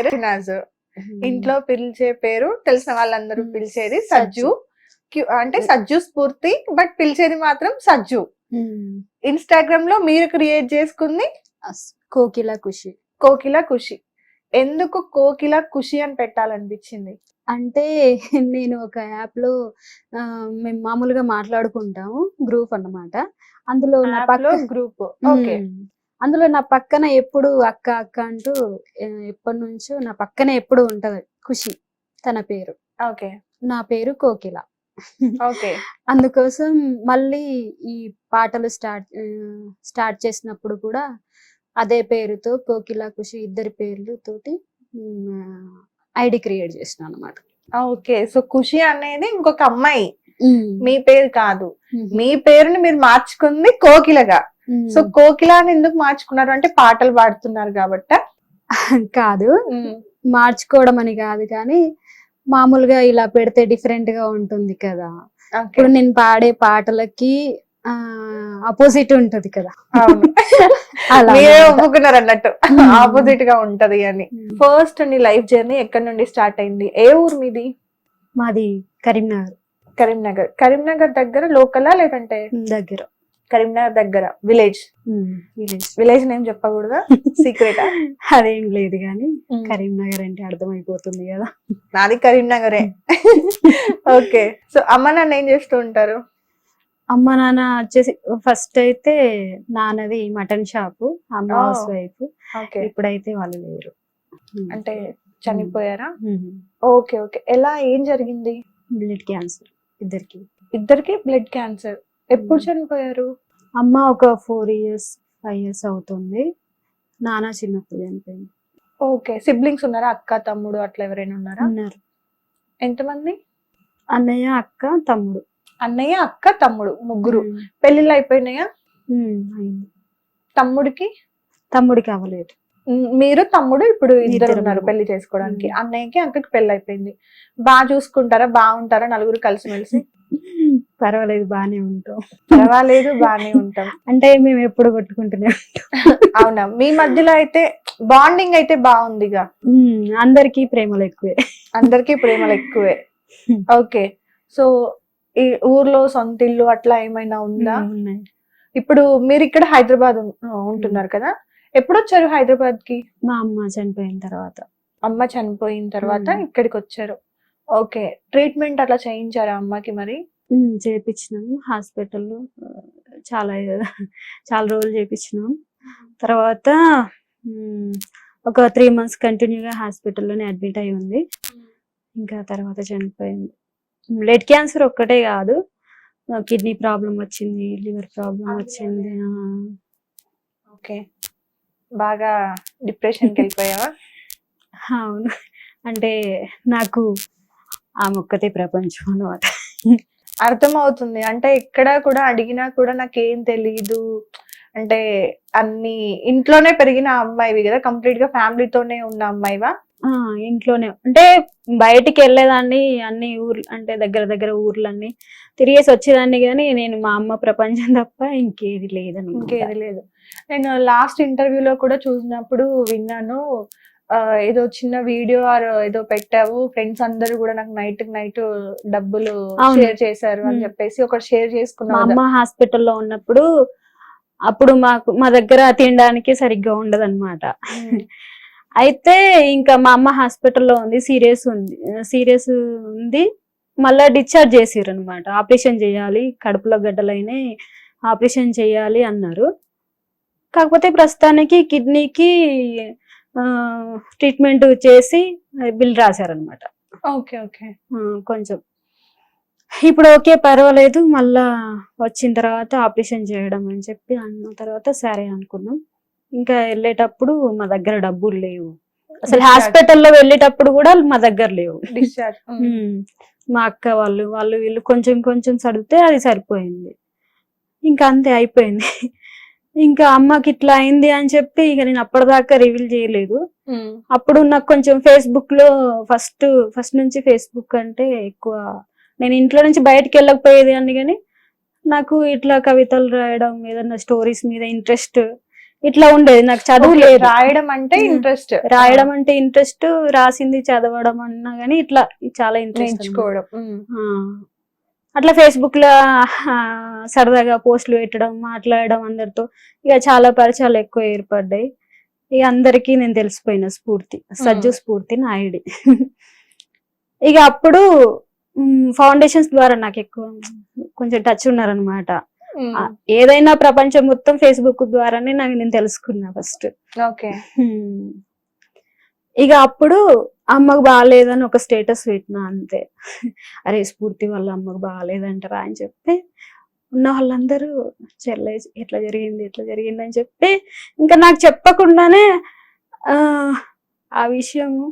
షహనాజ్. ఇంట్లో పిలిచే పేరు తెలిసిన వాళ్ళందరూ పిలిచేది సజ్జు. అంటే సజ్జు స్ఫూర్తి, బట్ పిలిచేది మాత్రం సజ్జు. ఇన్స్టాగ్రామ్ లో మీరు క్రియేట్ చేసుకుంది కోకిల ఖుషి. కోకిల ఖుషి. ఎందుకు కోకిల ఖుషి అని పెట్టాలనిపించింది? అంటే నేను ఒక యాప్ లో మేము మామూలుగా మాట్లాడుకుంటాము, గ్రూప్ అన్నమాట. అందులో నా పక్క గ్రూప్. ఓకే. అందులో నా పక్కన ఎప్పుడు అక్క అక్క అంటూ ఎప్పటి నుంచో నా పక్కనే ఎప్పుడు ఉంటది ఖుషి తన పేరు. ఓకే. నా పేరు కోకిల. ఓకే. అందుకోసం మళ్ళీ ఈ పాటలు స్టార్ట్ చేసినప్పుడు కూడా అదే పేరుతో కోకిల ఖుషి ఇద్దరి పేర్లు తోటి ఐడి క్రియేట్ చేసిన అనమాట. ఓకే. సో ఖుషి అనేది ఇంకొక అమ్మాయి, మీ పేరు కాదు. మీ పేరుని మీరు మార్చుకుంది కోకిలగా. సో కోకిల అని ఎందుకు మార్చుకున్నారు? అంటే పాటలు పాడుతున్నారు కాబట్టి కాదు, మార్చుకోవడం అని కాదు, కానీ మామూలుగా ఇలా పెడితే డిఫరెంట్ గా ఉంటుంది కదా. ఇప్పుడు నేను పాడే పాటలకి ఆపోజిట్ ఉంటది కదా, మీరే ఒప్పుకున్నారు అన్నట్టు ఆపోజిట్ గా ఉంటది అని. ఫస్ట్ నీ లైఫ్ జర్నీ ఎక్కడి నుండి స్టార్ట్ అయింది? ఏ ఊరు మీది? మాది కరీంనగర్. కరీంనగర్. కరీంనగర్ దగ్గర లోకలా లేదంటే దగ్గర? కరీంనగర్ దగ్గర. విలేజ్? విలేజ్ నేమ్ చెప్పకూడదా? సీక్రెటా? అదేం లేదు, కానీ కరీంనగర్ అంటే అర్థమైపోతుంది కదా. నాది కరీంనగరే. ఓకే. సో అమ్మ నాన్న ఏం చేస్తూ ఉంటారు? అమ్మ నాన్న వచ్చేసి ఫస్ట్ అయితే నాన్నది మటన్ షాపు, అమ్మ హౌస్ వైఫ్. ఇప్పుడైతే వాళ్ళు లేరు, అంటే చనిపోయారా? ఓకే. ఓకే. ఎలా, ఏం జరిగింది? బ్లడ్ క్యాన్సర్ ఇద్దరికి. ఇద్దరికి బ్లడ్ క్యాన్సర్. ఎప్పుడు చనిపోయారు? అమ్మ ఒక 4 years 5 years అవుతుంది. నాన్న చిన్నప్పుడు చనిపోయింది. ఓకే. సిబ్లింగ్స్ ఉన్నారా? అక్క తమ్ముడు అట్లా ఎవరైనా ఉన్నారా? ఉన్నారు. ఎంతమంది? అన్నయ్య అక్క తమ్ముడు. అన్నయ్య అక్క తమ్ముడు ముగ్గురు. పెళ్లిళ్ళు అయిపోయినాయా? అయింది. తమ్ముడికి అవ్వలేదు. మీరు తమ్ముడు ఇప్పుడు ఇద్దరు ఉన్నారు పెళ్లి చేసుకోవడానికి. అన్నయ్యకి అక్కకి పెళ్లి అయిపోయింది. బాగా చూసుకుంటారా? బాగుంటారా నలుగురు కలిసిమెలిసి? పర్వాలేదు, బానే ఉంటాం. పర్వాలేదు, బానే ఉంటాం. అంటే మేము ఎప్పుడు కొట్టుకుంటూనే ఉంటాం. అవునా? మీ మధ్యలో అయితే బాండింగ్ అయితే బాగుందిగా? అందరికీ ప్రేమలు ఎక్కువే. అందరికీ ప్రేమలు ఎక్కువే. ఓకే. సో ఈ ఊర్లో సొంత ఇల్లు అట్లా ఏమైనా ఉందా? ఇప్పుడు మీరు ఇక్కడ హైదరాబాద్ ఉంటున్నారు కదా, ఎప్పుడు వచ్చారు హైదరాబాద్ కి? మా అమ్మ చనిపోయిన తర్వాత. అమ్మ చనిపోయిన తర్వాత ఇక్కడికి వచ్చారు. ఓకే. ట్రీట్మెంట్ అట్లా చేయించారా అమ్మకి? మరి చేయించినాము హాస్పిటల్లో, చాలా రోజులు చేయించినాం. తర్వాత ఒక 3 months కంటిన్యూగా హాస్పిటల్లోనే అడ్మిట్ అయి ఉంది. ఇంకా తర్వాత చనిపోయింది. బ్లడ్ క్యాన్సర్ ఒక్కటే కాదు, కిడ్నీ ప్రాబ్లం వచ్చింది, లివర్ ప్రాబ్లం వచ్చింది. ఓకే. బాగా డిప్రెషన్కి వెళ్ళిపోయావా? అవును, అంటే నాకు ఆమె ఒక్కతే ప్రపంచం అన్నమాట. అర్థం అవుతుంది. అంటే ఎక్కడ కూడా అడిగినా కూడా నాకేం తెలీదు అంటే, అన్ని ఇంట్లోనే పెరిగిన అమ్మాయివి కదా, కంప్లీట్ గా ఫ్యామిలీతోనే ఉన్న అమ్మాయివా? ఇంట్లోనే, అంటే బయటికి వెళ్ళేదాన్ని, అన్ని ఊర్లు అంటే దగ్గర దగ్గర ఊర్లన్నీ తిరిగేసి వచ్చేదాన్ని, కానీ నేను మా అమ్మ ప్రపంచం తప్ప ఇంకేది లేదని. ఇంకేది లేదు. నేను లాస్ట్ ఇంటర్వ్యూలో కూడా చూసినప్పుడు విన్నాను, ఏదో చిన్న వీడియో ఏదో పెట్టావు, ఫ్రెండ్స్ అందరూ కూడా నాకు నైట్ డబ్బులు షేర్ చేశారు అని చెప్పేసి ఒకటి షేర్ చేసుకున్నాను. మా అమ్మ హాస్పిటల్లో ఉన్నప్పుడు అప్పుడు మా దగ్గర తినడానికి సరిగ్గా ఉండదు అనమాట. అయితే ఇంకా మా అమ్మ హాస్పిటల్లో ఉంది, సీరియస్ ఉంది. మళ్ళా డిశ్చార్జ్ చేసిర్రు అనమాట. ఆపరేషన్ చేయాలి, కడుపులో గడ్డలైనాయి, ఆపరేషన్ చేయాలి అన్నారు. కాకపోతే ప్రస్తుతానికి కిడ్నీకి ట్రీట్మెంట్ చేసి బిల్ రాశారనమాట. ఓకే. ఓకే. కొంచెం ఇప్పుడు ఓకే, పర్వాలేదు. మళ్ళా వచ్చిన తర్వాత ఆపరేషన్ చేయడం అని చెప్పి అన్న తర్వాత సరే అనుకున్నాం. ఇంకా వెళ్ళేటప్పుడు మా దగ్గర డబ్బులు లేవు, అసలు హాస్పిటల్లో వెళ్ళేటప్పుడు కూడా మా దగ్గర లేవు. మా అక్క వాళ్ళు వీళ్ళు కొంచెం సడితే అది సరిపోయింది, ఇంకా అంతే అయిపోయింది. ఇంకా అమ్మకి ఇట్లా అయింది అని చెప్పి ఇక నేను అప్పటిదాకా రివీల్ చేయలేదు. అప్పుడు నాకు కొంచెం ఫేస్బుక్ లో ఫస్ట్ నుంచి ఫేస్బుక్ అంటే ఎక్కువ, నేను ఇంట్లో నుంచి బయటకు వెళ్ళకపోయేది అని, కానీ నాకు ఇట్లా కవితలు రాయడం, ఏదన్నా స్టోరీస్ మీద ఇంట్రెస్ట్, ఇట్లా ఉండేది. నాకు చదువు Okay, లేదు, రాయడం అంటే ఇంట్రెస్ట్, రాయడం అంటే ఇంట్రెస్ట్, రాసింది చదవడం అన్నా గానీ ఇట్లా చాలా ఇంట్రెస్ట్. నేర్చుకోవడం. అట్లా ఫేస్బుక్ లో సరదాగా పోస్టులు పెట్టడం, మాట్లాడడం అందరితో, ఇక చాలా పరిచయాలు ఎక్కువ ఏర్పడ్డాయి. ఇక అందరికీ నేను తెలిసిపోయిన స్ఫూర్తి, సజ్జు స్ఫూర్తి నా ఐడి. ఇక అప్పుడు ఫౌండేషన్స్ ద్వారా నాకు ఎక్కువ కొంచెం టచ్ ఉన్నారనమాట. ఏదైనా ప్రపంచం మొత్తం ఫేస్బుక్ ద్వారానే నేను తెలుసుకున్నా ఫస్ట్. ఓకే. ఇక అప్పుడు అమ్మకు బాగాలేదని ఒక స్టేటస్ పెట్టినా అంతే. అరే స్ఫూర్తి వాళ్ళ అమ్మకు బాగాలేదంటారా అని చెప్పి ఉన్న వాళ్ళందరూ చెల్లె ఎట్లా జరిగింది అని చెప్పి ఇంకా నాకు చెప్పకుండానే ఆ విషయము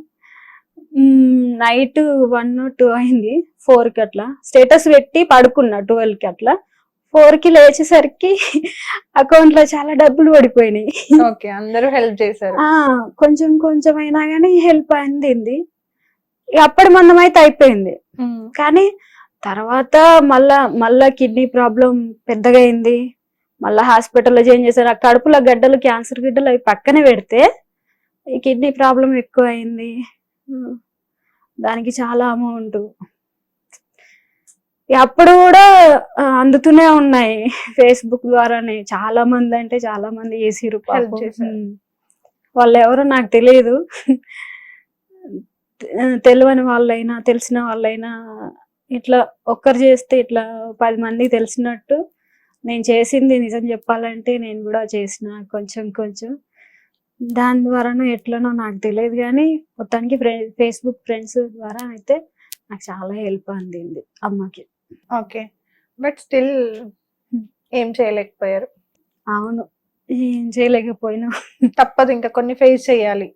నైట్ 1 or 2 అయింది, 4కి అట్లా స్టేటస్ పెట్టి పడుకున్నా. 12కి అట్లా 4కి లేచేసరికి అకౌంట్ లో చాలా డబ్బులు పడిపోయినాయి. ఓకే, అందరూ హెల్ప్ చేశారు. కొంచెం కొంచెం అయినా కానీ హెల్ప్ అందింది. అప్పటి మందం అయితే అయిపోయింది. కానీ తర్వాత మళ్ళా కిడ్నీ ప్రాబ్లం పెద్దగా అయింది. మళ్ళా హాస్పిటల్లో జాయిన్ చేశారు. ఆ కడుపులో గడ్డలు, క్యాన్సర్ గడ్డలు అవి పక్కన పెడితే ఈ కిడ్నీ ప్రాబ్లం ఎక్కువ అయింది. దానికి చాలా అమౌంట్ అప్పుడు కూడా అందుతూనే ఉన్నాయి. ఫేస్బుక్ ద్వారానే చాలా మంది అంటే చాలా మంది చేసిరు. వాళ్ళు ఎవరో నాకు తెలియదు. తెలియని వాళ్ళైనా తెలిసిన వాళ్ళైనా ఇట్లా ఒక్కరు చేస్తే ఇట్లా 10 మందికి తెలిసినట్టు నేను చేసింది నిజం చెప్పాలంటే నేను కూడా చేసిన కొంచెం దాని ద్వారానో ఎట్లనో నాకు తెలియదు. కానీ మొత్తానికి ఫేస్బుక్ ఫ్రెండ్స్ ద్వారా అయితే నాకు చాలా హెల్ప్ అందింది అమ్మకి. ఓకే, బట్ స్టిల్ ఏం చేయలేకపోయారు. అవును, ఏం చేయలేకపోయినా తప్పదు, ఇంకా కొన్ని ఫేస్ చేయాలి.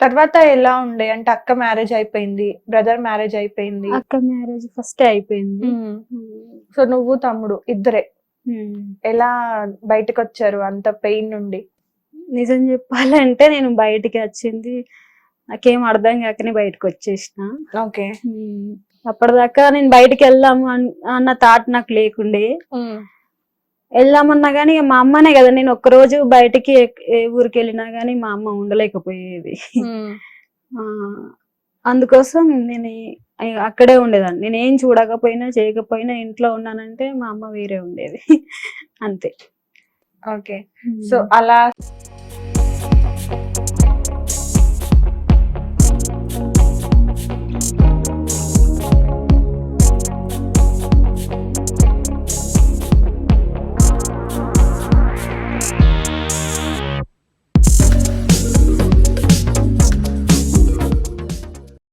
తర్వాత ఎలా ఉండే అంటే అక్క మ్యారేజ్ అయిపోయింది, బ్రదర్ మ్యారేజ్ అయిపోయింది. అక్క మ్యారేజ్ ఫస్ట్ అయిపోయింది. సో నువ్వు తమ్ముడు ఇద్దరే ఎలా బయటకు వచ్చారు అంత పెయిన్ నుండి? నిజం చెప్పాలంటే నేను బయటికి వచ్చింది నాకేం అర్థం కాకనే బయటకు వచ్చేసిన. ఓకే. అప్పటిదాకా నేను బయటికి వెళ్దాము అన్న థాట్ నాకు లేకుండే. వెళ్దామన్నా గానీ మా అమ్మనే కదా, నేను ఒక్కరోజు బయటికి ఏ ఊరికి వెళ్ళినా గానీ మా అమ్మ ఉండలేకపోయేది. అందుకోసం నేను అక్కడే ఉండేదాన్ని. నేను ఏం చూడకపోయినా చేయకపోయినా ఇంట్లో ఉన్నానంటే మా అమ్మ వేరే ఉండేది అంతే. ఓకే, సో అలా